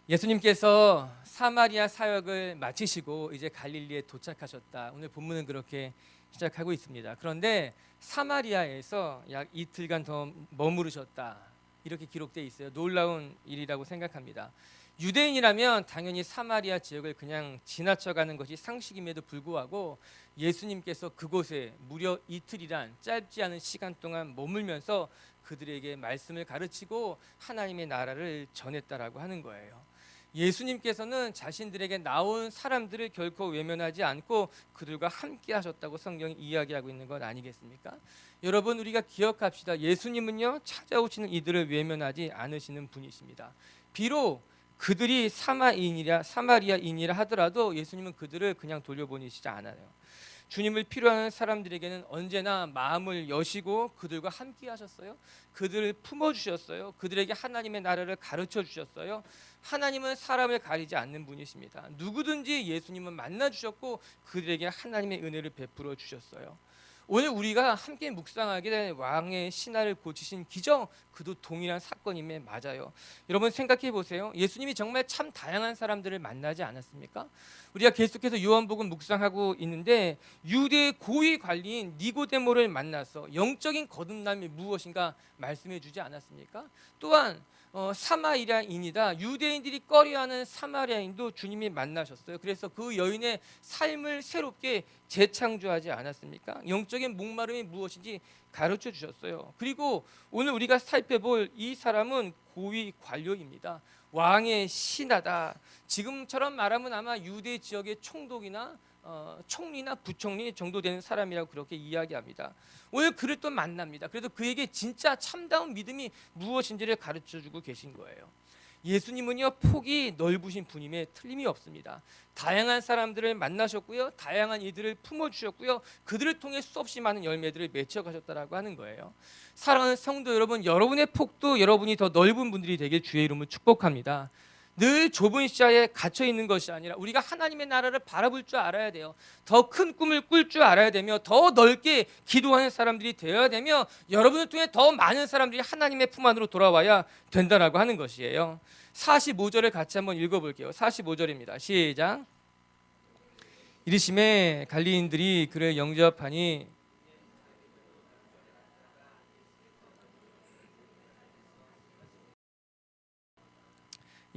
예수님께서 사마리아 사역을 마치시고 이제 갈릴리에 도착하셨다. 오늘 본문은 그렇게 시작하고 있습니다. 그런데 사마리아에서 약 이틀간 더 머무르셨다. 이렇게 기록되어 있어요. 놀라운 일이라고 생각합니다. 유대인이라면 당연히 사마리아 지역을 그냥 지나쳐가는 것이 상식임에도 불구하고 예수님께서 그곳에 무려 이틀이란 짧지 않은 시간 동안 머물면서 그들에게 말씀을 가르치고 하나님의 나라를 전했다라고 하는 거예요. 예수님께서는 자신들에게 나온 사람들을 결코 외면하지 않고 그들과 함께 하셨다고 성경이 이야기하고 있는 것 아니겠습니까? 여러분, 우리가 기억합시다. 예수님은요, 찾아오시는 이들을 외면하지 않으시는 분이십니다. 비록 그들이 사마리아인이라 하더라도 예수님은 그들을 그냥 돌려보내시지 않아요. 주님을 필요하는 사람들에게는 언제나 마음을 여시고 그들과 함께 하셨어요. 그들을 품어주셨어요. 그들에게 하나님의 나라를 가르쳐 주셨어요. 하나님은 사람을 가리지 않는 분이십니다. 누구든지 예수님은 만나주셨고 그들에게 하나님의 은혜를 베풀어 주셨어요. 오늘 우리가 함께 묵상하게 된 왕의 신하를 고치신 기적, 그도 동일한 사건임에 맞아요. 여러분 생각해 보세요. 예수님이 정말 참 다양한 사람들을 만나지 않았습니까? 우리가 계속해서 요한복음 묵상하고 있는데 유대의 고위 관리인 니고데모를 만나서 영적인 거듭남이 무엇인가 말씀해 주지 않았습니까? 또한 사마리아인이다. 유대인들이 꺼려하는 사마리아인도 주님이 만나셨어요. 그래서 그 여인의 삶을 새롭게 재창조하지 않았습니까? 영적인 목마름이 무엇인지 가르쳐 주셨어요. 그리고 오늘 우리가 살펴볼 이 사람은 고위 관료입니다. 왕의 신하다. 지금처럼 말하면 아마 유대 지역의 총독이나 총리나 부총리 정도 되는 사람이라고 그렇게 이야기합니다. 오늘 그를 또 만납니다. 그래서 그에게 진짜 참다운 믿음이 무엇인지를 가르쳐주고 계신 거예요. 예수님은요, 폭이 넓으신 분임에 틀림이 없습니다. 다양한 사람들을 만나셨고요, 다양한 이들을 품어주셨고요, 그들을 통해 수없이 많은 열매들을 맺혀가셨다라고 하는 거예요. 사랑하는 성도 여러분, 여러분의 폭도 여러분이 더 넓은 분들이 되길 주의 이름으로 축복합니다. 늘 좁은 시야에 갇혀 있는 것이 아니라 우리가 하나님의 나라를 바라볼 줄 알아야 돼요. 더 큰 꿈을 꿀 줄 알아야 되며 더 넓게 기도하는 사람들이 되어야 되며 여러분을 통해 더 많은 사람들이 하나님의 품 안으로 돌아와야 된다라고 하는 것이에요. 45절을 같이 한번 읽어볼게요. 45절입니다. 시작. 이르심에 갈리인들이 그를 영접하니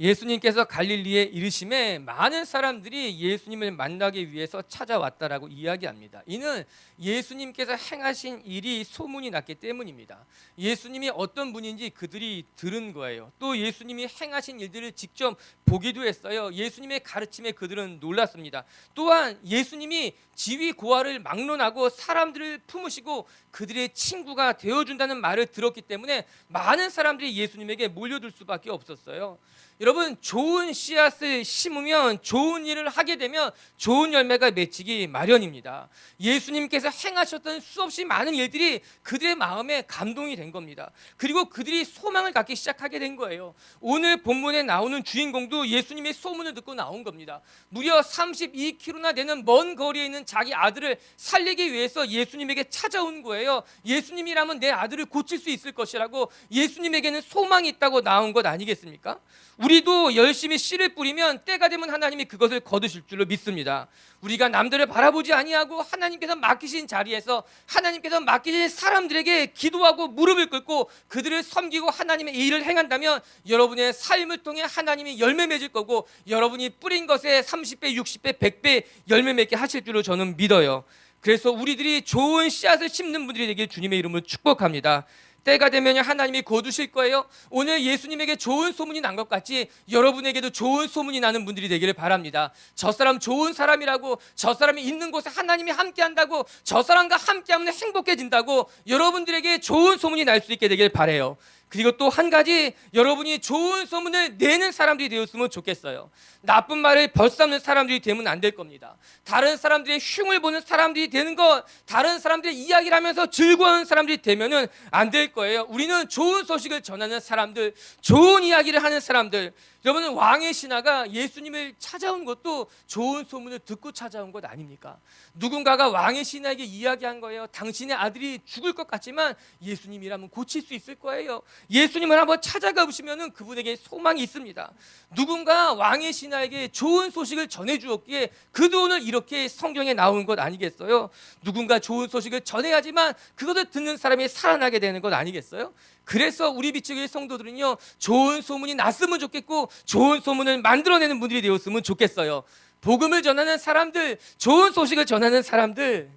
예수님께서 갈릴리에 이르심에 많은 사람들이 예수님을 만나기 위해서 찾아왔다라고 이야기합니다. 이는 예수님께서 행하신 일이 소문이 났기 때문입니다. 예수님이 어떤 분인지 그들이 들은 거예요. 또 예수님이 행하신 일들을 직접 보기도 했어요. 예수님의 가르침에 그들은 놀랐습니다. 또한 예수님이 지위 고하를 막론하고 사람들을 품으시고 그들의 친구가 되어준다는 말을 들었기 때문에 많은 사람들이 예수님에게 몰려들 수밖에 없었어요. 여러분, 좋은 씨앗을 심으면 좋은 일을 하게 되면 좋은 열매가 맺히기 마련입니다. 예수님께서 행하셨던 수없이 많은 일들이 그들의 마음에 감동이 된 겁니다. 그리고 그들이 소망을 갖기 시작하게 된 거예요. 오늘 본문에 나오는 주인공도 예수님의 소문을 듣고 나온 겁니다. 무려 32km나 되는 먼 거리에 있는 자기 아들을 살리기 위해서 예수님에게 찾아온 거예요. 예수님이라면 내 아들을 고칠 수 있을 것이라고 예수님에게는 소망이 있다고 나온 것 아니겠습니까? 우리도 열심히 씨를 뿌리면 때가 되면 하나님이 그것을 거두실 줄로 믿습니다. 우리가 남들을 바라보지 아니하고 하나님께서 맡기신 자리에서 하나님께서 맡기신 사람들에게 기도하고 무릎을 꿇고 그들을 섬기고 하나님의 일을 행한다면 여러분의 삶을 통해 하나님이 열매 맺을 거고 여러분이 뿌린 것에 30배, 60배, 100배 열매 맺게 하실 줄로 저는 믿어요. 그래서 우리들이 좋은 씨앗을 심는 분들이 되길 주님의 이름으로 축복합니다. 때가 되면 하나님이 거두실 거예요. 오늘 예수님에게 좋은 소문이 난 것 같이 여러분에게도 좋은 소문이 나는 분들이 되기를 바랍니다. 저 사람 좋은 사람이라고, 저 사람이 있는 곳에 하나님이 함께한다고, 저 사람과 함께하면 행복해진다고 여러분들에게 좋은 소문이 날 수 있게 되길 바라요. 그리고 또 한 가지, 여러분이 좋은 소문을 내는 사람들이 되었으면 좋겠어요. 나쁜 말을 벗삼는 사람들이 되면 안 될 겁니다. 다른 사람들의 흉을 보는 사람들이 되는 것, 다른 사람들의 이야기를 하면서 즐거워하는 사람들이 되면은 안 될 거예요. 우리는 좋은 소식을 전하는 사람들, 좋은 이야기를 하는 사람들. 여러분은 왕의 신하가 예수님을 찾아온 것도 좋은 소문을 듣고 찾아온 것 아닙니까? 누군가가 왕의 신하에게 이야기한 거예요. 당신의 아들이 죽을 것 같지만 예수님이라면 고칠 수 있을 거예요. 예수님을 한번 찾아가 보시면 그분에게 소망이 있습니다. 누군가 왕의 신하에게 좋은 소식을 전해주었기에 그도 오늘 이렇게 성경에 나온 것 아니겠어요? 누군가 좋은 소식을 전해야지만 그것을 듣는 사람이 살아나게 되는 것 아니겠어요? 그래서 우리 비치교회 성도들은요, 좋은 소문이 났으면 좋겠고 좋은 소문을 만들어내는 분들이 되었으면 좋겠어요. 복음을 전하는 사람들, 좋은 소식을 전하는 사람들.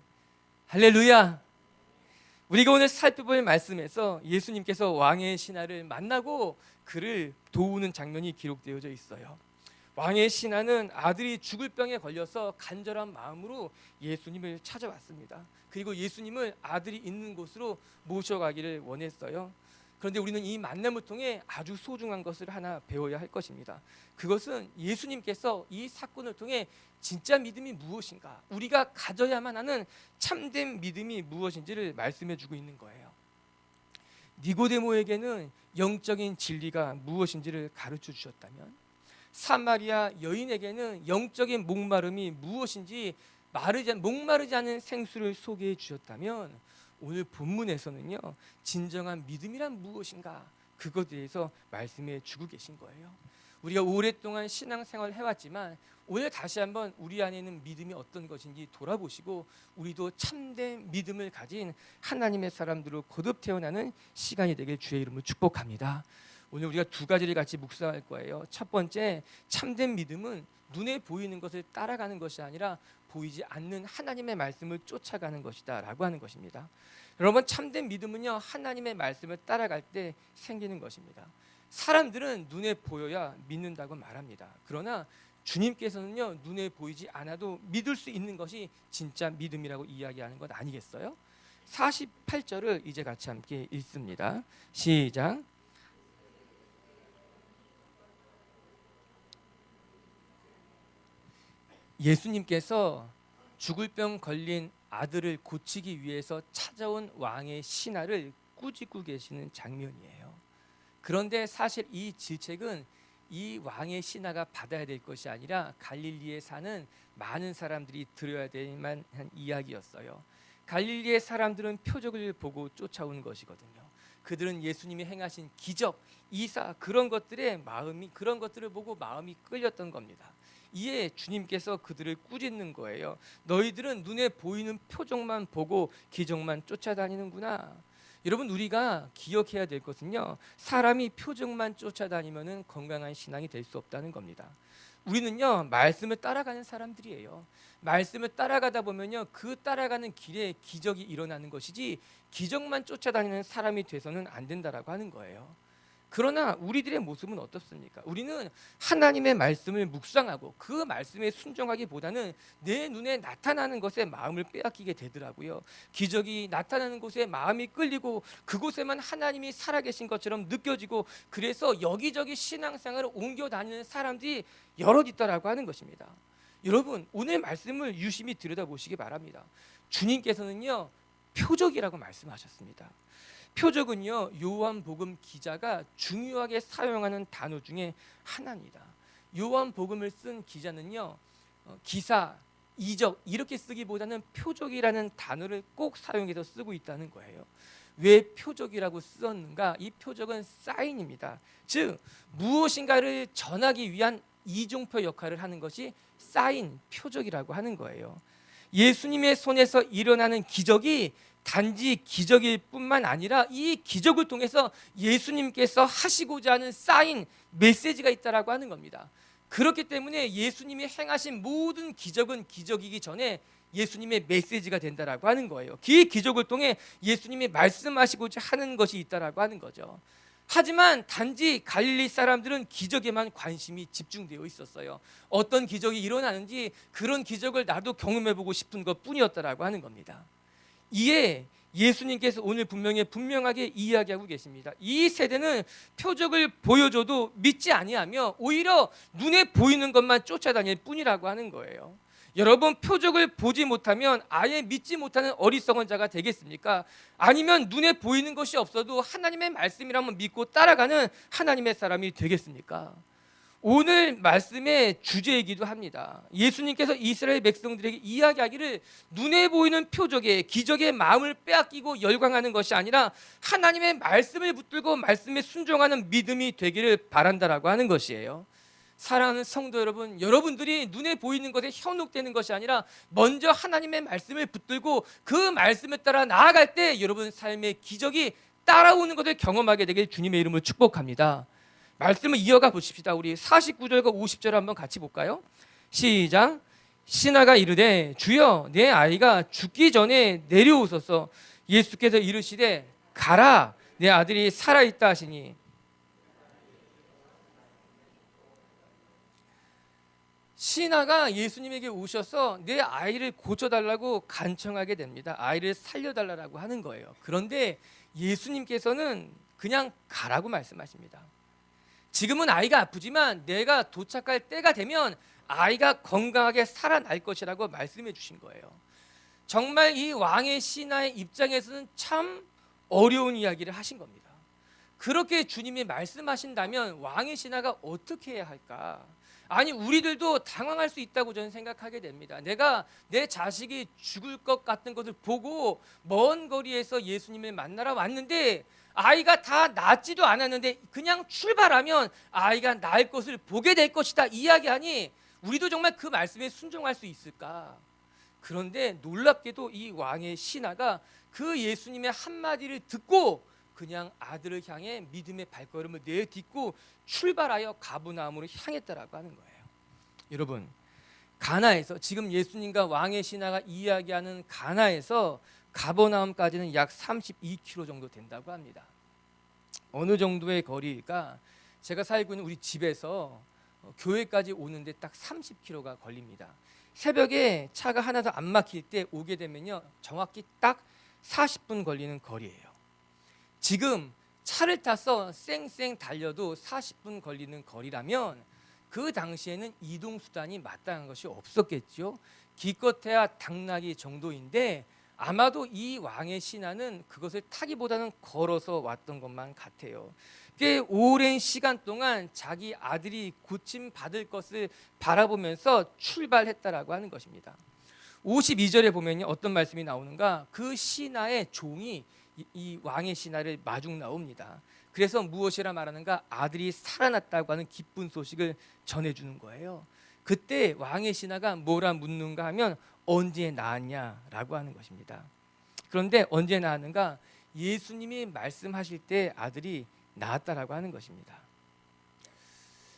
할렐루야. 우리가 오늘 살펴볼 말씀에서 예수님께서 왕의 신하를 만나고 그를 도우는 장면이 기록되어져 있어요. 왕의 신하는 아들이 죽을 병에 걸려서 간절한 마음으로 예수님을 찾아왔습니다. 그리고 예수님을 아들이 있는 곳으로 모셔가기를 원했어요. 그런데 우리는 이 만남을 통해 아주 소중한 것을 하나 배워야 할 것입니다. 그것은 예수님께서 이 사건을 통해 진짜 믿음이 무엇인가, 우리가 가져야만 하는 참된 믿음이 무엇인지를 말씀해 주고 있는 거예요. 니고데모에게는 영적인 진리가 무엇인지를 가르쳐 주셨다면, 사마리아 여인에게는 영적인 목마름이 무엇인지 목마르지 않은 생수를 소개해 주셨다면, 오늘 본문에서는요, 진정한 믿음이란 무엇인가, 그것에 대해서 말씀해 주고 계신 거예요. 우리가 오랫동안 신앙생활을 해왔지만 오늘 다시 한번 우리 안에 있는 믿음이 어떤 것인지 돌아보시고 우리도 참된 믿음을 가진 하나님의 사람들로 거듭 태어나는 시간이 되길 주의 이름으로 축복합니다. 오늘 우리가 두 가지를 같이 묵상할 거예요. 첫 번째, 참된 믿음은 눈에 보이는 것을 따라가는 것이 아니라 보이지 않는 하나님의 말씀을 쫓아가는 것이다 라고 하는 것입니다. 여러분, 참된 믿음은요, 하나님의 말씀을 따라갈 때 생기는 것입니다. 사람들은 눈에 보여야 믿는다고 말합니다. 그러나 주님께서는요, 눈에 보이지 않아도 믿을 수 있는 것이 진짜 믿음이라고 이야기하는 것 아니겠어요? 48절을 이제 같이 함께 읽습니다. 시작. 예수님께서 죽을 병 걸린 아들을 고치기 위해서 찾아온 왕의 신하를 꾸짖고 계시는 장면이에요. 그런데 사실 이 질책은 이 왕의 신하가 받아야 될 것이 아니라 갈릴리에 사는 많은 사람들이 들어야 될 만한 이야기였어요. 갈릴리의 사람들은 표적을 보고 쫓아온 것이거든요. 그들은 예수님이 행하신 기적, 이사, 그런 것들을 보고 마음이 끌렸던 겁니다. 이에 주님께서 그들을 꾸짖는 거예요. 너희들은 눈에 보이는 표적만 보고 기적만 쫓아다니는구나. 여러분, 우리가 기억해야 될 것은요, 사람이 표적만 쫓아다니면 건강한 신앙이 될 수 없다는 겁니다. 우리는요, 말씀을 따라가는 사람들이에요. 말씀을 따라가다 보면요, 그 따라가는 길에 기적이 일어나는 것이지 기적만 쫓아다니는 사람이 돼서는 안 된다라고 하는 거예요. 그러나 우리들의 모습은 어떻습니까? 우리는 하나님의 말씀을 묵상하고 그 말씀에 순종하기보다는 내 눈에 나타나는 것에 마음을 빼앗기게 되더라고요. 기적이 나타나는 곳에 마음이 끌리고 그곳에만 하나님이 살아계신 것처럼 느껴지고, 그래서 여기저기 신앙생활을 옮겨 다니는 사람들이 여럿 있다라고 하는 것입니다. 여러분, 오늘 말씀을 유심히 들여다보시기 바랍니다. 주님께서는요, 표적이라고 말씀하셨습니다. 표적은요, 요한복음 기자가 중요하게 사용하는 단어 중에 하나입니다. 요한복음을 쓴 기자는요, 기사, 이적 이렇게 쓰기보다는 표적이라는 단어를 꼭 사용해서 쓰고 있다는 거예요. 왜 표적이라고 썼는가? 이 표적은 사인입니다. 즉, 무엇인가를 전하기 위한 이종표 역할을 하는 것이 사인, 표적이라고 하는 거예요. 예수님의 손에서 일어나는 기적이 단지 기적일 뿐만 아니라 이 기적을 통해서 예수님께서 하시고자 하는 사인, 메시지가 있다라고 하는 겁니다. 그렇기 때문에 예수님이 행하신 모든 기적은 기적이기 전에 예수님의 메시지가 된다라고 하는 거예요. 그 기적을 통해 예수님이 말씀하시고자 하는 것이 있다라고 하는 거죠. 하지만 단지 갈릴리 사람들은 기적에만 관심이 집중되어 있었어요. 어떤 기적이 일어나는지 그런 기적을 나도 경험해보고 싶은 것 뿐이었다라고 하는 겁니다. 이에 예수님께서 오늘 분명하게 이야기하고 계십니다. 이 세대는 표적을 보여줘도 믿지 아니하며 오히려 눈에 보이는 것만 쫓아다닐 뿐이라고 하는 거예요. 여러분, 표적을 보지 못하면 아예 믿지 못하는 어리석은 자가 되겠습니까? 아니면 눈에 보이는 것이 없어도 하나님의 말씀이라면 믿고 따라가는 하나님의 사람이 되겠습니까? 오늘 말씀의 주제이기도 합니다. 예수님께서 이스라엘 백성들에게 이야기하기를 눈에 보이는 표적에 기적의 마음을 빼앗기고 열광하는 것이 아니라 하나님의 말씀을 붙들고 말씀에 순종하는 믿음이 되기를 바란다라고 하는 것이에요. 사랑하는 성도 여러분, 여러분들이 눈에 보이는 것에 현혹되는 것이 아니라 먼저 하나님의 말씀을 붙들고 그 말씀에 따라 나아갈 때 여러분 삶의 기적이 따라오는 것을 경험하게 되길 주님의 이름으로 축복합니다. 말씀을 이어가 보십시다. 우리 49절과 50절 한번 같이 볼까요? 시작. 시나가 이르되 주여 내 아이가 죽기 전에 내려오소서. 예수께서 이르시되 가라 내 아들이 살아있다 하시니. 시나가 예수님에게 오셔서 내 아이를 고쳐달라고 간청하게 됩니다. 아이를 살려달라고 하는 거예요. 그런데 예수님께서는 그냥 가라고 말씀하십니다. 지금은 아이가 아프지만 내가 도착할 때가 되면 아이가 건강하게 살아날 것이라고 말씀해 주신 거예요. 정말 이 왕의 시나의 입장에서는 참 어려운 이야기를 하신 겁니다. 그렇게 주님이 말씀하신다면 왕의 시나가 어떻게 해야 할까? 아니, 우리들도 당황할 수 있다고 저는 생각하게 됩니다. 내가 내 자식이 죽을 것 같은 것을 보고 먼 거리에서 예수님을 만나러 왔는데 아이가 다 낫지도 않았는데 그냥 출발하면 아이가 나을 것을 보게 될 것이다 이야기하니 우리도 정말 그 말씀에 순종할 수 있을까? 그런데 놀랍게도 이 왕의 시나가 그 예수님의 한마디를 듣고 그냥 아들을 향해 믿음의 발걸음을 내딛고 출발하여 가버나움으로 향했다라고 하는 거예요. 여러분, 가나에서 지금 예수님과 왕의 시나가 이야기하는 가나에서 가버나움까지는 약 32km 정도 된다고 합니다. 어느 정도의 거리일까? 제가 살고 있는 우리 집에서 교회까지 오는데 딱 30km가 걸립니다. 새벽에 차가 하나도 안 막힐 때 오게 되면요, 정확히 딱 40분 걸리는 거리예요. 지금 차를 타서 쌩쌩 달려도 40분 걸리는 거리라면 그 당시에는 이동수단이 마땅한 것이 없었겠죠. 기껏해야 당나귀 정도인데 아마도 이 왕의 신하는 그것을 타기보다는 걸어서 왔던 것만 같아요. 꽤 오랜 시간 동안 자기 아들이 고침 받을 것을 바라보면서 출발했다라고 하는 것입니다. 52절에 보면요, 어떤 말씀이 나오는가? 그 신하의 종이 이 왕의 신하를 마중 나옵니다. 그래서 무엇이라 말하는가? 아들이 살아났다고 하는 기쁜 소식을 전해주는 거예요. 그때 왕의 신하가 뭐라 묻는가 하면 언제 낳았냐라고 하는 것입니다. 그런데 언제 낳았는가? 예수님이 말씀하실 때 아들이 낳았다라고 하는 것입니다.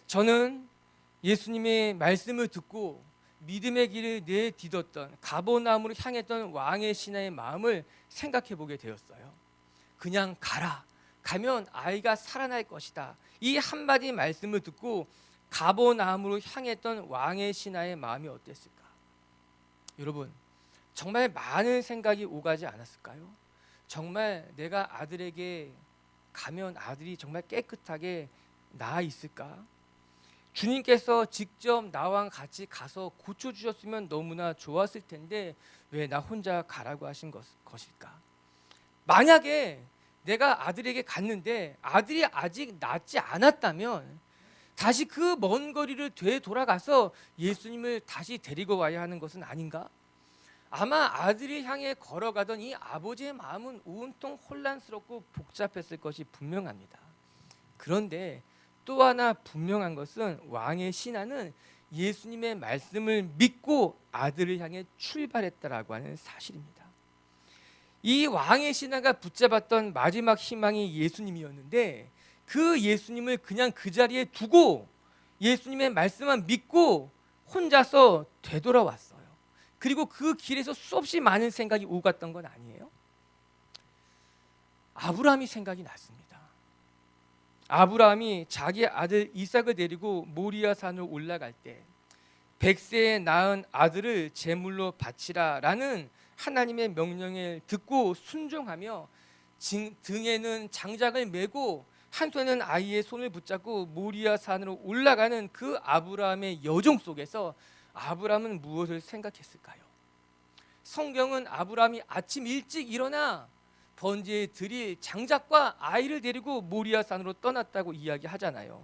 저는 예수님의 말씀을 듣고 믿음의 길을 내딛었던 가버나움으로 향했던 왕의 신하의 마음을 생각해 보게 되었어요. 그냥 가라. 가면 아이가 살아날 것이다. 이 한마디 말씀을 듣고 가버나움으로 향했던 왕의 신하의 마음이 어땠을까? 여러분, 정말 많은 생각이 오가지 않았을까요? 정말 내가 아들에게 가면 아들이 정말 깨끗하게 나아 있을까? 주님께서 직접 나와 같이 가서 고쳐주셨으면 너무나 좋았을 텐데 왜 나 혼자 가라고 하신 것일까? 만약에 내가 아들에게 갔는데 아들이 아직 낫지 않았다면 다시 그 먼 거리를 되돌아가서 예수님을 다시 데리고 와야 하는 것은 아닌가? 아마 아들을 향해 걸어가던 이 아버지의 마음은 온통 혼란스럽고 복잡했을 것이 분명합니다. 그런데 또 하나 분명한 것은 왕의 신하는 예수님의 말씀을 믿고 아들을 향해 출발했다라고 하는 사실입니다. 이 왕의 신하가 붙잡았던 마지막 희망이 예수님이었는데 그 예수님을 그냥 그 자리에 두고 예수님의 말씀만 믿고 혼자서 되돌아왔어요. 그리고 그 길에서 수없이 많은 생각이 오갔던 건 아니에요. 아브라함이 생각이 났습니다. 아브라함이 자기 아들 이삭을 데리고 모리아 산으로 올라갈 때 100세에 낳은 아들을 제물로 바치라라는 하나님의 명령을 듣고 순종하며 등에는 장작을 메고 한 손에는 아이의 손을 붙잡고 모리아 산으로 올라가는 그 아브라함의 여정 속에서 아브라함은 무엇을 생각했을까요? 성경은 아브라함이 아침 일찍 일어나 번제에 드릴 장작과 아이를 데리고 모리아 산으로 떠났다고 이야기하잖아요.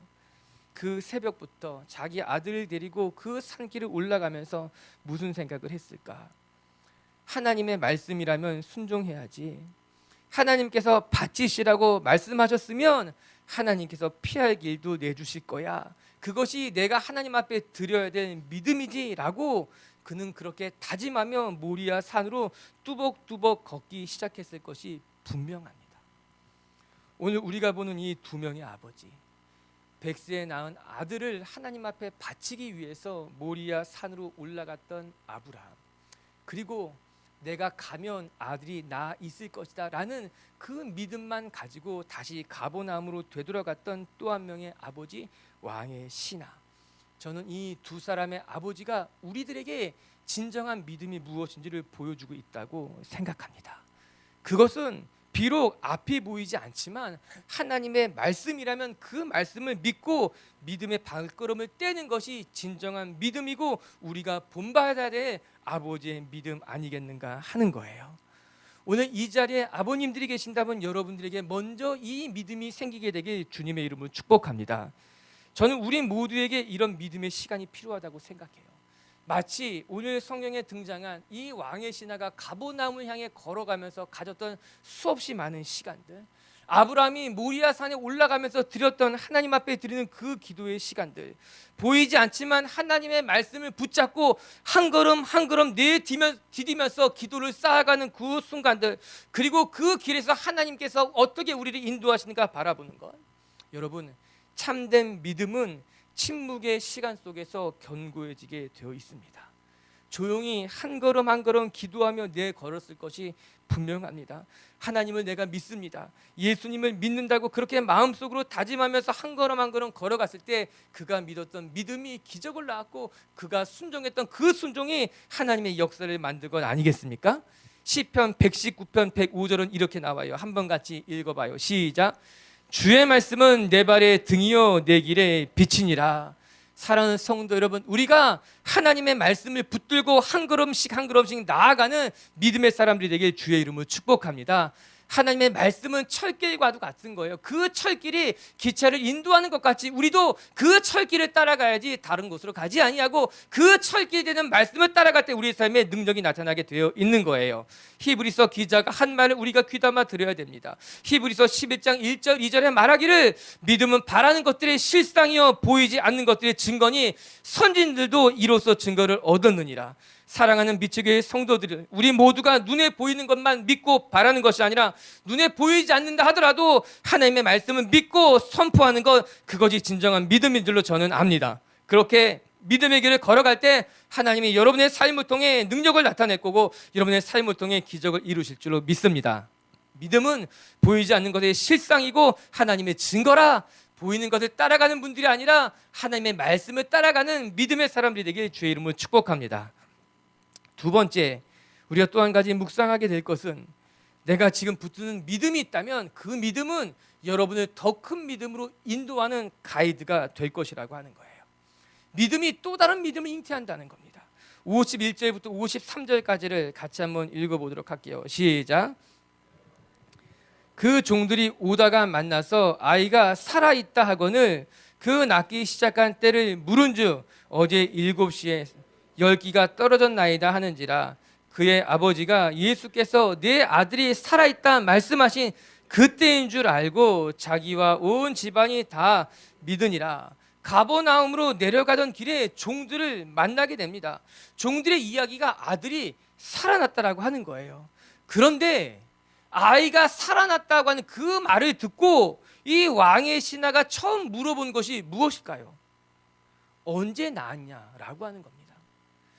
그 새벽부터 자기 아들을 데리고 그 산길을 올라가면서 무슨 생각을 했을까? 하나님의 말씀이라면 순종해야지. 하나님께서 바치시라고 말씀하셨으면 하나님께서 피할 길도 내주실 거야. 그것이 내가 하나님 앞에 드려야 될 믿음이지라고 그는 그렇게 다짐하며 모리아 산으로 뚜벅뚜벅 걷기 시작했을 것이 분명합니다. 오늘 우리가 보는 이 두 명의 아버지, 백세에 낳은 아들을 하나님 앞에 바치기 위해서 모리아 산으로 올라갔던 아브라함, 그리고 내가 가면 아들이 나 있을 것이다 라는 그 믿음만 가지고 다시 가버나움으로 되돌아갔던 또 한 명의 아버지, 왕의 신하. 저는 이 두 사람의 아버지가 우리들에게 진정한 믿음이 무엇인지를 보여주고 있다고 생각합니다. 그것은 비록 앞이 보이지 않지만 하나님의 말씀이라면 그 말씀을 믿고 믿음의 발걸음을 떼는 것이 진정한 믿음이고 우리가 본받아야 될 아버지의 믿음 아니겠는가 하는 거예요. 오늘 이 자리에 아버님들이 계신다면 여러분들에게 먼저 이 믿음이 생기게 되길 주님의 이름으로 축복합니다. 저는 우리 모두에게 이런 믿음의 시간이 필요하다고 생각해요. 마치 오늘 성경에 등장한 이 왕의 신하가 가버나움을 향해 걸어가면서 가졌던 수없이 많은 시간들, 아브라함이 모리아 산에 올라가면서 드렸던 하나님 앞에 드리는 그 기도의 시간들, 보이지 않지만 하나님의 말씀을 붙잡고 한 걸음 한 걸음 내디디면서 기도를 쌓아가는 그 순간들, 그리고 그 길에서 하나님께서 어떻게 우리를 인도하시는가 바라보는 것. 여러분, 참된 믿음은 침묵의 시간 속에서 견고해지게 되어 있습니다. 조용히 한 걸음 한 걸음 기도하며 내걸었을 것이 분명합니다. 하나님을 내가 믿습니다. 예수님을 믿는다고 그렇게 마음속으로 다짐하면서 한 걸음 한 걸음 걸어갔을 때 그가 믿었던 믿음이 기적을 낳았고 그가 순종했던 그 순종이 하나님의 역사를 만든 것 아니겠습니까? 시편 119편 105절은 이렇게 나와요. 한번 같이 읽어봐요. 시작. 주의 말씀은 내 발의 등이요 내 길의 빛이니라. 사랑하는 성도 여러분, 우리가 하나님의 말씀을 붙들고 한 걸음씩 한 걸음씩 나아가는 믿음의 사람들이 되길 주의 이름으로 축복합니다. 하나님의 말씀은 철길과도 같은 거예요. 그 철길이 기차를 인도하는 것 같이 우리도 그 철길을 따라가야지 다른 곳으로 가지 아니하고 그 철길 되는 말씀을 따라갈 때 우리의 삶에 능력이 나타나게 되어 있는 거예요. 히브리서 기자가 한 말을 우리가 귀담아 들어야 됩니다. 히브리서 11장 1절 2절에 말하기를 믿음은 바라는 것들의 실상이요 보이지 않는 것들의 증거니 선진들도 이로써 증거를 얻었느니라. 사랑하는 미치교회 성도들을, 우리 모두가 눈에 보이는 것만 믿고 바라는 것이 아니라 눈에 보이지 않는다 하더라도 하나님의 말씀을 믿고 선포하는 것, 그것이 진정한 믿음인 줄로 저는 압니다. 그렇게 믿음의 길을 걸어갈 때 하나님이 여러분의 삶을 통해 능력을 나타낼 거고 여러분의 삶을 통해 기적을 이루실 줄로 믿습니다. 믿음은 보이지 않는 것의 실상이고 하나님의 증거라. 보이는 것을 따라가는 분들이 아니라 하나님의 말씀을 따라가는 믿음의 사람들이 되길 주의 이름으로 축복합니다. 두 번째, 우리가 또 한 가지 묵상하게 될 것은 내가 지금 붙드는 믿음이 있다면 그 믿음은 여러분을 더 큰 믿음으로 인도하는 가이드가 될 것이라고 하는 거예요. 믿음이 또 다른 믿음을 잉태한다는 겁니다. 51절부터 53절까지를 같이 한번 읽어보도록 할게요. 시작. 그 종들이 오다가 만나서 아이가 살아있다 하거늘 그 낳기 시작한 때를 물은즉 어제 7시에 10기가 떨어졌나이다 하는지라. 그의 아버지가 예수께서 내 아들이 살아있다 말씀하신 그때인 줄 알고 자기와 온 집안이 다 믿으니라. 가버나움으로 내려가던 길에 종들을 만나게 됩니다. 종들의 이야기가 아들이 살아났다라고 하는 거예요. 그런데 아이가 살아났다고 하는 그 말을 듣고 이 왕의 신하가 처음 물어본 것이 무엇일까요? 언제 낳았냐라고 하는 겁니다.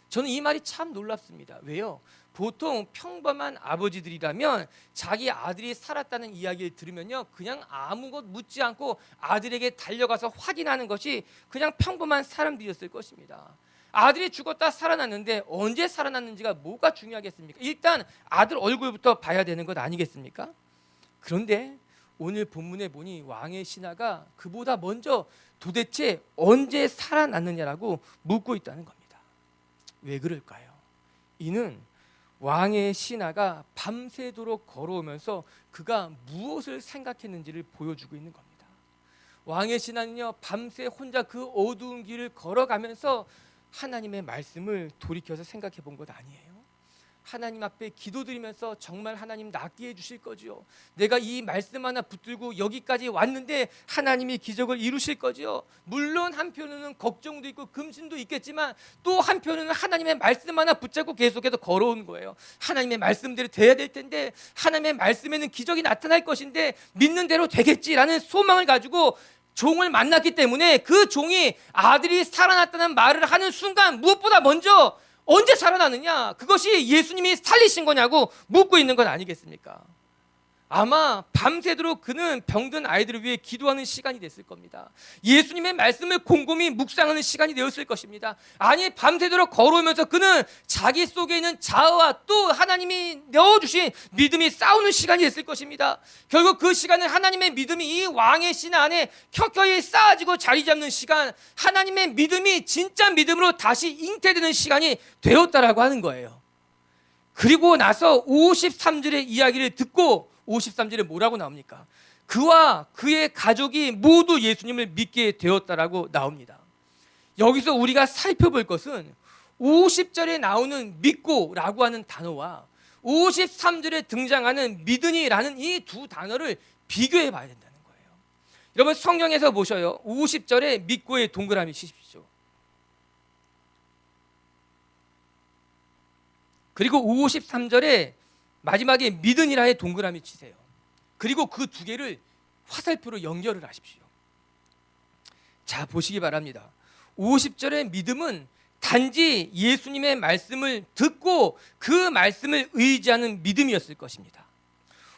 저는 이 말이 참 놀랍습니다. 왜요? 보통 평범한 아버지들이라면 자기 아들이 살았다는 이야기를 들으면요, 그냥 아무것 묻지 않고 아들에게 달려가서 확인하는 것이 그냥 평범한 사람들이었을 것입니다. 아들이 죽었다 살아났는데 언제 살아났는지가 뭐가 중요하겠습니까? 일단 아들 얼굴부터 봐야 되는 것 아니겠습니까? 그런데 오늘 본문에 보니 왕의 신하가 그보다 먼저 도대체 언제 살아났느냐라고 묻고 있다는 겁니다. 왜 그럴까요? 이는 왕의 신하가 밤새도록 걸어오면서 그가 무엇을 생각했는지를 보여주고 있는 겁니다. 왕의 신하는요, 밤새 혼자 그 어두운 길을 걸어가면서 하나님의 말씀을 돌이켜서 생각해 본 것 아니에요? 하나님 앞에 기도드리면서 정말 하나님 낫게 해주실 거지요. 내가 이 말씀 하나 붙들고 여기까지 왔는데 하나님이 기적을 이루실 거지요. 물론 한편으로는 걱정도 있고 금심도 있겠지만 또 한편으로는 하나님의 말씀 하나 붙잡고 계속해서 걸어온 거예요. 하나님의 말씀대로 돼야 될 텐데, 하나님의 말씀에는 기적이 나타날 것인데 믿는 대로 되겠지라는 소망을 가지고 종을 만났기 때문에 그 종이 아들이 살아났다는 말을 하는 순간 무엇보다 먼저 언제 살아나느냐, 그것이 예수님이 살리신 거냐고 묻고 있는 건 아니겠습니까? 아마 밤새도록 그는 병든 아이들을 위해 기도하는 시간이 됐을 겁니다. 예수님의 말씀을 곰곰이 묵상하는 시간이 되었을 것입니다. 아니, 밤새도록 걸어오면서 그는 자기 속에 있는 자아와 또 하나님이 넣어주신 믿음이 싸우는 시간이 됐을 것입니다. 결국 그 시간은 하나님의 믿음이 이 왕의 신하 안에 켜켜이 쌓아지고 자리 잡는 시간, 하나님의 믿음이 진짜 믿음으로 다시 잉태되는 시간이 되었다라고 하는 거예요. 그리고 나서 53절의 이야기를 듣고 53절에 뭐라고 나옵니까? 그와 그의 가족이 모두 예수님을 믿게 되었다라고 나옵니다. 여기서 우리가 살펴볼 것은 50절에 나오는 믿고라고 하는 단어와 53절에 등장하는 믿으니라는 이 두 단어를 비교해 봐야 된다는 거예요. 여러분 성경에서 보셔요. 50절에 믿고에 동그라미 치십시오. 그리고 53절에 마지막에 믿으니라에 동그라미 치세요. 그리고 그 두 개를 화살표로 연결을 하십시오. 자, 보시기 바랍니다. 50절의 믿음은 단지 예수님의 말씀을 듣고 그 말씀을 의지하는 믿음이었을 것입니다.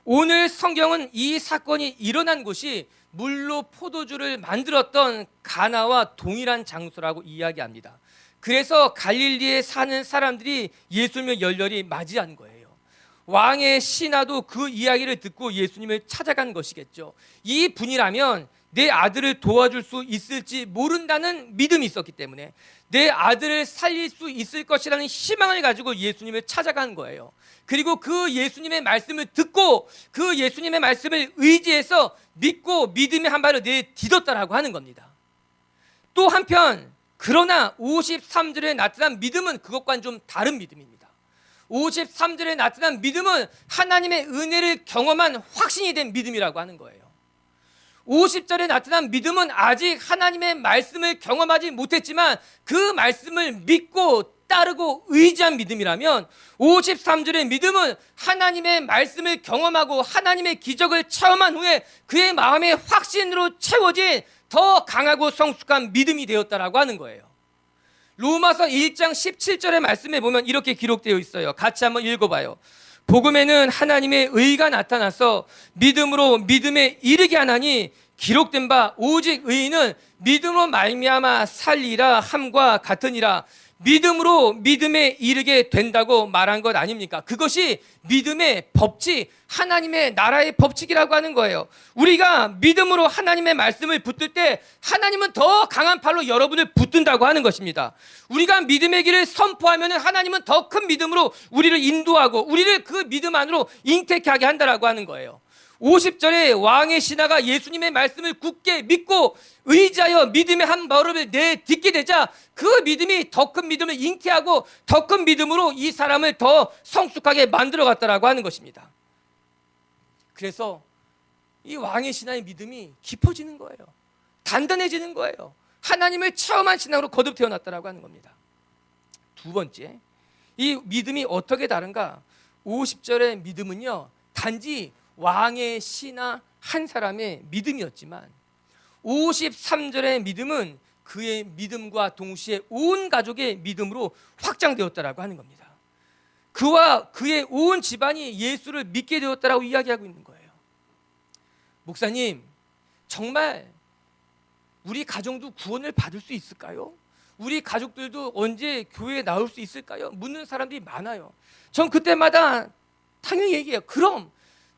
오늘 성경은 이 사건이 일어난 곳이 물로 포도주를 만들었던 가나와 동일한 장소라고 이야기합니다. 그래서 갈릴리에 사는 사람들이 예수님을 열렬히 맞이한 거예요. 왕의 신하도 그 이야기를 듣고 예수님을 찾아간 것이겠죠. 이 분이라면 내 아들을 도와줄 수 있을지 모른다는 믿음이 있었기 때문에 내 아들을 살릴 수 있을 것이라는 희망을 가지고 예수님을 찾아간 거예요. 그리고 그 예수님의 말씀을 듣고 그 예수님의 말씀을 의지해서 믿고 믿음의 한 발을 내딛었다라고 하는 겁니다. 또 한편 그러나 53절에 나타난 믿음은 그것과는 좀 다른 믿음입니다. 53절에 나타난 믿음은 하나님의 은혜를 경험한 확신이 된 믿음이라고 하는 거예요. 50절에 나타난 믿음은 아직 하나님의 말씀을 경험하지 못했지만 그 말씀을 믿고 따르고 의지한 믿음이라면 53절의 믿음은 하나님의 말씀을 경험하고 하나님의 기적을 체험한 후에 그의 마음의 확신으로 채워진 더 강하고 성숙한 믿음이 되었다라고 하는 거예요. 로마서 1장 17절의 말씀에 보면 이렇게 기록되어 있어요. 같이 한번 읽어봐요. 복음에는 하나님의 의가 나타나서 믿음으로 믿음에 이르게 하나니 기록된 바 오직 의인은 믿음으로 말미암아 살리라 함과 같으니라. 믿음으로 믿음에 이르게 된다고 말한 것 아닙니까? 그것이 믿음의 법칙, 하나님의 나라의 법칙이라고 하는 거예요. 우리가 믿음으로 하나님의 말씀을 붙들 때 하나님은 더 강한 팔로 여러분을 붙든다고 하는 것입니다. 우리가 믿음의 길을 선포하면 하나님은 더 큰 믿음으로 우리를 인도하고 우리를 그 믿음 안으로 잉태케 하게 한다라고 하는 거예요. 50절에 왕의 신하가 예수님의 말씀을 굳게 믿고 의지하여 믿음의 한 걸음을 내딛게 되자 그 믿음이 더 큰 믿음을 잉태하고 더 큰 믿음으로 이 사람을 더 성숙하게 만들어 갔다라고 하는 것입니다. 그래서 이 왕의 신하의 믿음이 깊어지는 거예요. 단단해지는 거예요. 하나님을 체험한 신앙으로 거듭 태어났다라고 하는 겁니다. 두 번째, 이 믿음이 어떻게 다른가? 50절의 믿음은요, 단지 왕의 신하 한 사람의 믿음이었지만 53절의 믿음은 그의 믿음과 동시에 온 가족의 믿음으로 확장되었다라고 하는 겁니다. 그와 그의 온 집안이 예수를 믿게 되었다라고 이야기하고 있는 거예요. 목사님, 정말 우리 가정도 구원을 받을 수 있을까요? 우리 가족들도 언제 교회에 나올 수 있을까요? 묻는 사람들이 많아요. 전 그때마다 당연히 얘기해요. 그럼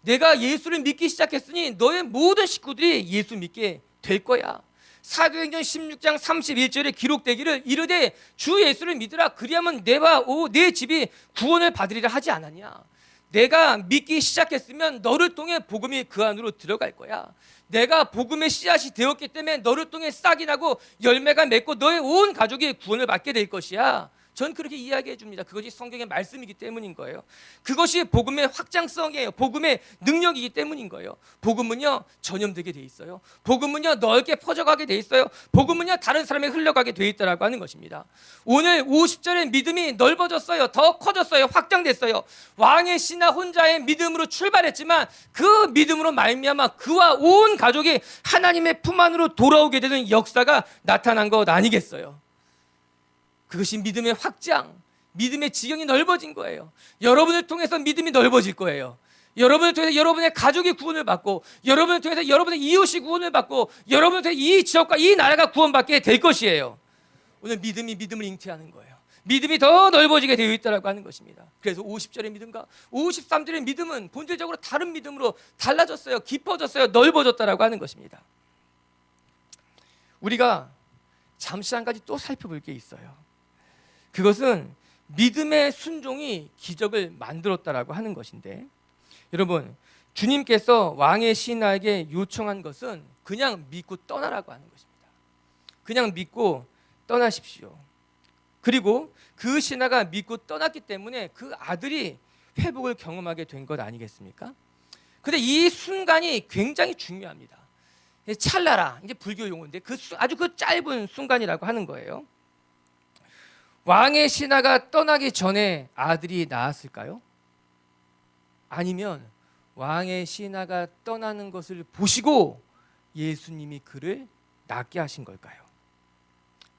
내가 예수를 믿기 시작했으니 너의 모든 식구들이 예수 믿게 될 거야. 사도행전 16장 31절에 기록되기를 이르되 주 예수를 믿으라 그리하면 내와 내 집이 구원을 받으리라 하지 않았냐. 내가 믿기 시작했으면 너를 통해 복음이 그 안으로 들어갈 거야. 내가 복음의 씨앗이 되었기 때문에 너를 통해 싹이 나고 열매가 맺고 너의 온 가족이 구원을 받게 될 것이야. 전 그렇게 이야기해 줍니다. 그것이 성경의 말씀이기 때문인 거예요. 그것이 복음의 확장성이에요. 복음의 능력이기 때문인 거예요. 복음은요 전염되게 돼 있어요. 복음은요 넓게 퍼져가게 돼 있어요. 복음은요 다른 사람에 흘러가게 돼 있다라고 하는 것입니다. 오늘 50절의 믿음이 넓어졌어요. 더 커졌어요. 확장됐어요. 왕의 신하 혼자의 믿음으로 출발했지만 그 믿음으로 말미암아 그와 온 가족이 하나님의 품 안으로 돌아오게 되는 역사가 나타난 것 아니겠어요? 그것이 믿음의 확장, 믿음의 지경이 넓어진 거예요. 여러분을 통해서 믿음이 넓어질 거예요. 여러분을 통해서 여러분의 가족이 구원을 받고, 여러분을 통해서 여러분의 이웃이 구원을 받고, 여러분을 통해서 이 지역과 이 나라가 구원받게 될 것이에요. 오늘 믿음이 믿음을 잉태하는 거예요. 믿음이 더 넓어지게 되어 있다고 하는 것입니다. 그래서 50절의 믿음과 53절의 믿음은 본질적으로 다른 믿음으로 달라졌어요. 깊어졌어요. 넓어졌다고 하는 것입니다. 우리가 잠시 한 가지 또 살펴볼 게 있어요. 그것은 믿음의 순종이 기적을 만들었다라고 하는 것인데, 여러분 주님께서 왕의 신하에게 요청한 것은 그냥 믿고 떠나라고 하는 것입니다. 그냥 믿고 떠나십시오. 그리고 그 신하가 믿고 떠났기 때문에 그 아들이 회복을 경험하게 된 것 아니겠습니까? 근데 이 순간이 굉장히 중요합니다. 찰나라, 이제 불교 용어인데 아주 그 짧은 순간이라고 하는 거예요. 왕의 신하가 떠나기 전에 아들이 낳았을까요? 아니면 왕의 신하가 떠나는 것을 보시고 예수님이 그를 낳게 하신 걸까요?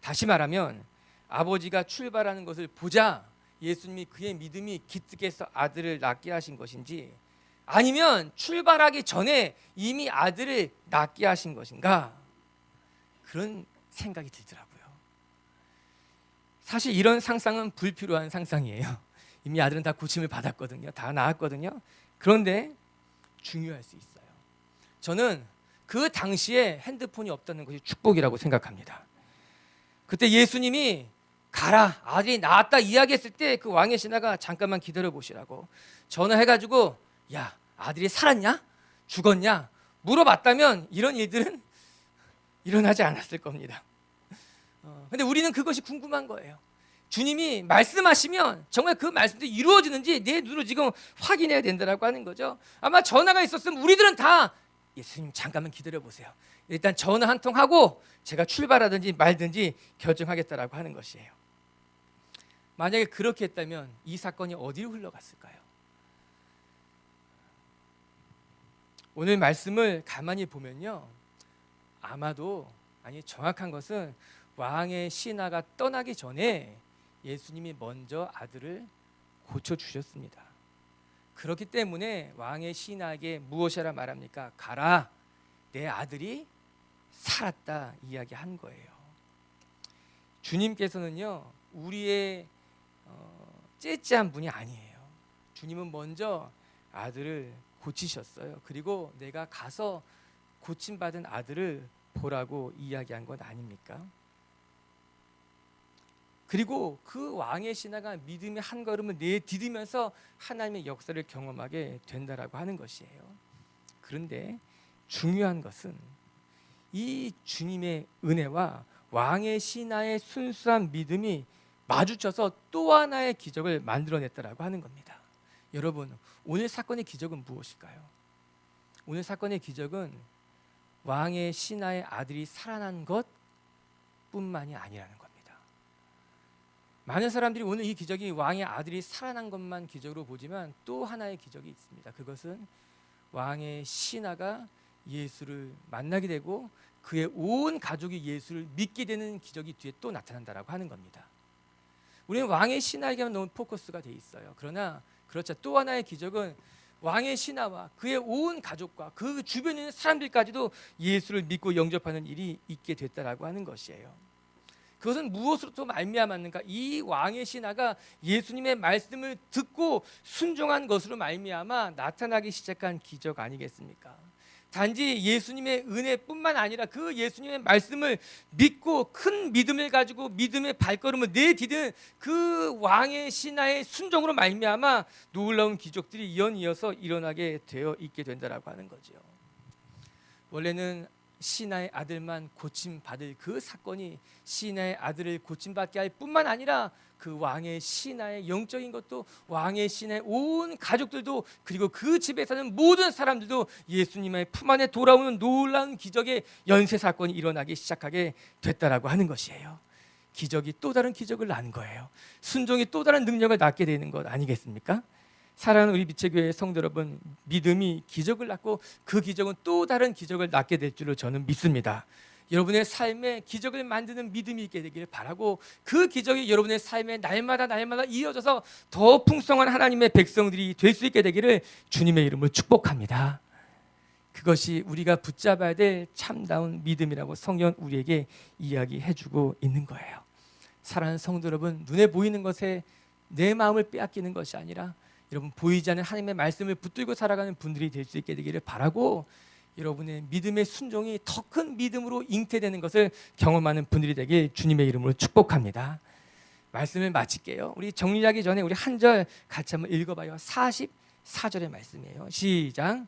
다시 말하면 아버지가 출발하는 것을 보자 예수님이 그의 믿음이 기특해서 아들을 낳게 하신 것인지, 아니면 출발하기 전에 이미 아들을 낳게 하신 것인가, 그런 생각이 들더라고요. 사실 이런 상상은 불필요한 상상이에요. 이미 아들은 다 고침을 받았거든요. 다 나았거든요. 그런데 중요할 수 있어요. 저는 그 당시에 핸드폰이 없다는 것이 축복이라고 생각합니다. 그때 예수님이 가라, 아들이 낳았다 이야기했을 때 그 왕의 신하가 잠깐만 기다려 보시라고 전화해가지고, 야, 아들이 살았냐? 죽었냐? 물어봤다면 이런 일들은 일어나지 않았을 겁니다. 근데 우리는 그것이 궁금한 거예요. 주님이 말씀하시면 정말 그 말씀도 이루어지는지 내 눈으로 지금 확인해야 된다고 하는 거죠. 아마 전화가 있었으면 우리들은 다 예수님 잠깐만 기다려 보세요. 일단 전화 한 통 하고 제가 출발하든지 말든지 결정하겠다라고 하는 것이에요. 만약에 그렇게 했다면 이 사건이 어디로 흘러갔을까요? 오늘 말씀을 가만히 보면요, 아마도, 아니 정확한 것은 왕의 신하가 떠나기 전에 예수님이 먼저 아들을 고쳐주셨습니다. 그렇기 때문에 왕의 신하에게 무엇이라 말합니까? 가라, 내 아들이 살았다 이야기한 거예요. 주님께서는요 우리의 째째한 분이 아니에요. 주님은 먼저 아들을 고치셨어요. 그리고 내가 가서 고침받은 아들을 보라고 이야기한 것 아닙니까? 그리고 그 왕의 신하가 믿음의 한 걸음을 내디디면서 하나님의 역사를 경험하게 된다라고 하는 것이에요. 그런데 중요한 것은 이 주님의 은혜와 왕의 신하의 순수한 믿음이 마주쳐서 또 하나의 기적을 만들어냈다라고 하는 겁니다. 여러분, 오늘 사건의 기적은 무엇일까요? 오늘 사건의 기적은 왕의 신하의 아들이 살아난 것뿐만이 아니라는 겁니다. 많은 사람들이 오늘 이 기적이 왕의 아들이 살아난 것만 기적으로 보지만 또 하나의 기적이 있습니다. 그것은 왕의 신하가 예수를 만나게 되고 그의 온 가족이 예수를 믿게 되는 기적이 뒤에 또 나타난다라고 하는 겁니다. 우리는 왕의 신하에게만 너무 포커스가 돼 있어요. 그러나 그렇죠. 또 하나의 기적은 왕의 신하와 그의 온 가족과 그 주변에 있는 사람들까지도 예수를 믿고 영접하는 일이 있게 됐다라고 하는 것이에요. 그것은 무엇으로부터 말미암았는가? 이 왕의 신하가 예수님의 말씀을 듣고 순종한 것으로 말미암아 나타나기 시작한 기적 아니겠습니까? 단지 예수님의 은혜뿐만 아니라 그 예수님의 말씀을 믿고 큰 믿음을 가지고 믿음의 발걸음을 내디딘 그 왕의 신하의 순종으로 말미암아 놀라운 기적들이 이어서 일어나게 되어 있게 된다라고 하는 거죠. 원래는 신하의 아들만 고침받을 그 사건이 신하의 아들을 고침받게 할 뿐만 아니라 그 왕의 신하의 영적인 것도 왕의 신하의 온 가족들도 그리고 그 집에 사는 모든 사람들도 예수님의 품 안에 돌아오는 놀라운 기적의 연쇄 사건이 일어나기 시작하게 됐다라고 하는 것이에요. 기적이 또 다른 기적을 낳은 거예요. 순종이 또 다른 능력을 낳게 되는 것 아니겠습니까? 사랑하는 우리 미체교회 성도 여러분, 믿음이 기적을 낳고 그 기적은 또 다른 기적을 낳게 될 줄로 저는 믿습니다. 여러분의 삶에 기적을 만드는 믿음이 있게 되기를 바라고 그 기적이 여러분의 삶에 날마다 이어져서 더 풍성한 하나님의 백성들이 될 수 있게 되기를 주님의 이름으로 축복합니다. 그것이 우리가 붙잡아야 될 참다운 믿음이라고 성경은 우리에게 이야기해주고 있는 거예요. 사랑하는 성도 여러분, 눈에 보이는 것에 내 마음을 빼앗기는 것이 아니라 여러분 보이지 않는 하나님의 말씀을 붙들고 살아가는 분들이 될 수 있게 되기를 바라고 여러분의 믿음의 순종이 더 큰 믿음으로 잉태되는 것을 경험하는 분들이 되길 주님의 이름으로 축복합니다. 말씀을 마칠게요. 우리 정리하기 전에 우리 한 절 같이 한번 읽어봐요. 44절의 말씀이에요. 시작.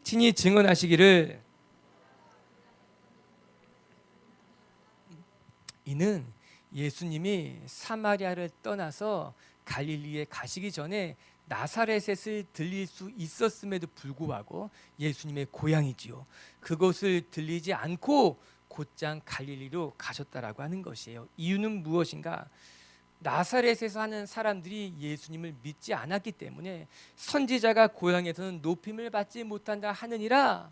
친히 증언하시기를 이는 예수님이 사마리아를 떠나서 갈릴리에 가시기 전에 나사렛을 들릴 수 있었음에도 불구하고 예수님의 고향이지요. 그곳을 들리지 않고 곧장 갈릴리로 가셨다라고 하는 것이에요. 이유는 무엇인가? 나사렛에서 사는 사람들이 예수님을 믿지 않았기 때문에 선지자가 고향에서는 높임을 받지 못한다 하느니라.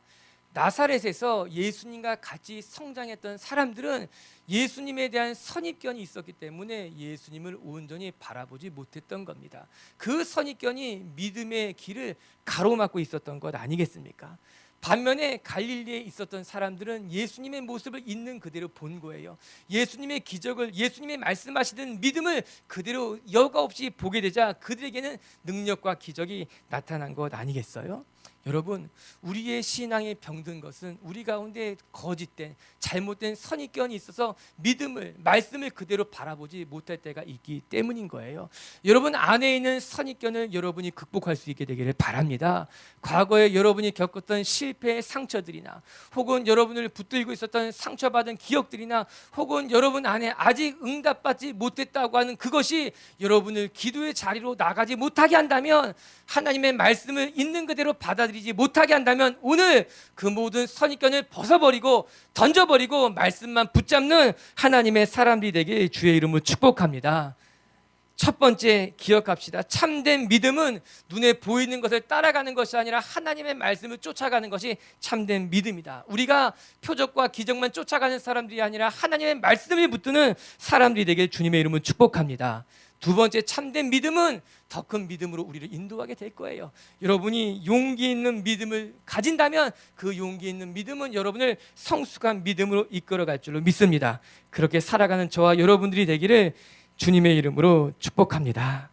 나사렛에서 예수님과 같이 성장했던 사람들은 예수님에 대한 선입견이 있었기 때문에 예수님을 온전히 바라보지 못했던 겁니다. 그 선입견이 믿음의 길을 가로막고 있었던 것 아니겠습니까? 반면에 갈릴리에 있었던 사람들은 예수님의 모습을 있는 그대로 본 거예요. 예수님의 기적을, 예수님의 말씀하시던 믿음을 그대로 여과 없이 보게 되자 그들에게는 능력과 기적이 나타난 것 아니겠어요? 여러분, 우리의 신앙에 병든 것은 우리 가운데 거짓된 잘못된 선입견이 있어서 믿음을, 말씀을 그대로 바라보지 못할 때가 있기 때문인 거예요. 여러분 안에 있는 선입견을 여러분이 극복할 수 있게 되기를 바랍니다. 과거에 여러분이 겪었던 실패의 상처들이나 혹은 여러분을 붙들고 있었던 상처받은 기억들이나 혹은 여러분 안에 아직 응답받지 못했다고 하는 그것이 여러분을 기도의 자리로 나가지 못하게 한다면, 하나님의 말씀을 있는 그대로 받아들이지 못하게 한다면 오늘 그 모든 선입견을 벗어버리고 던져버리고 말씀만 붙잡는 하나님의 사람들이 되길 주의 이름으로 축복합니다. 첫 번째 기억합시다. 참된 믿음은 눈에 보이는 것을 따라가는 것이 아니라 하나님의 말씀을 쫓아가는 것이 참된 믿음이다. 우리가 표적과 기적만 쫓아가는 사람들이 아니라 하나님의 말씀을 붙드는 사람들이 되길 주님의 이름으로 축복합니다. 두 번째 참된 믿음은 더 큰 믿음으로 우리를 인도하게 될 거예요. 여러분이 용기 있는 믿음을 가진다면 그 용기 있는 믿음은 여러분을 성숙한 믿음으로 이끌어갈 줄로 믿습니다. 그렇게 살아가는 저와 여러분들이 되기를 주님의 이름으로 축복합니다.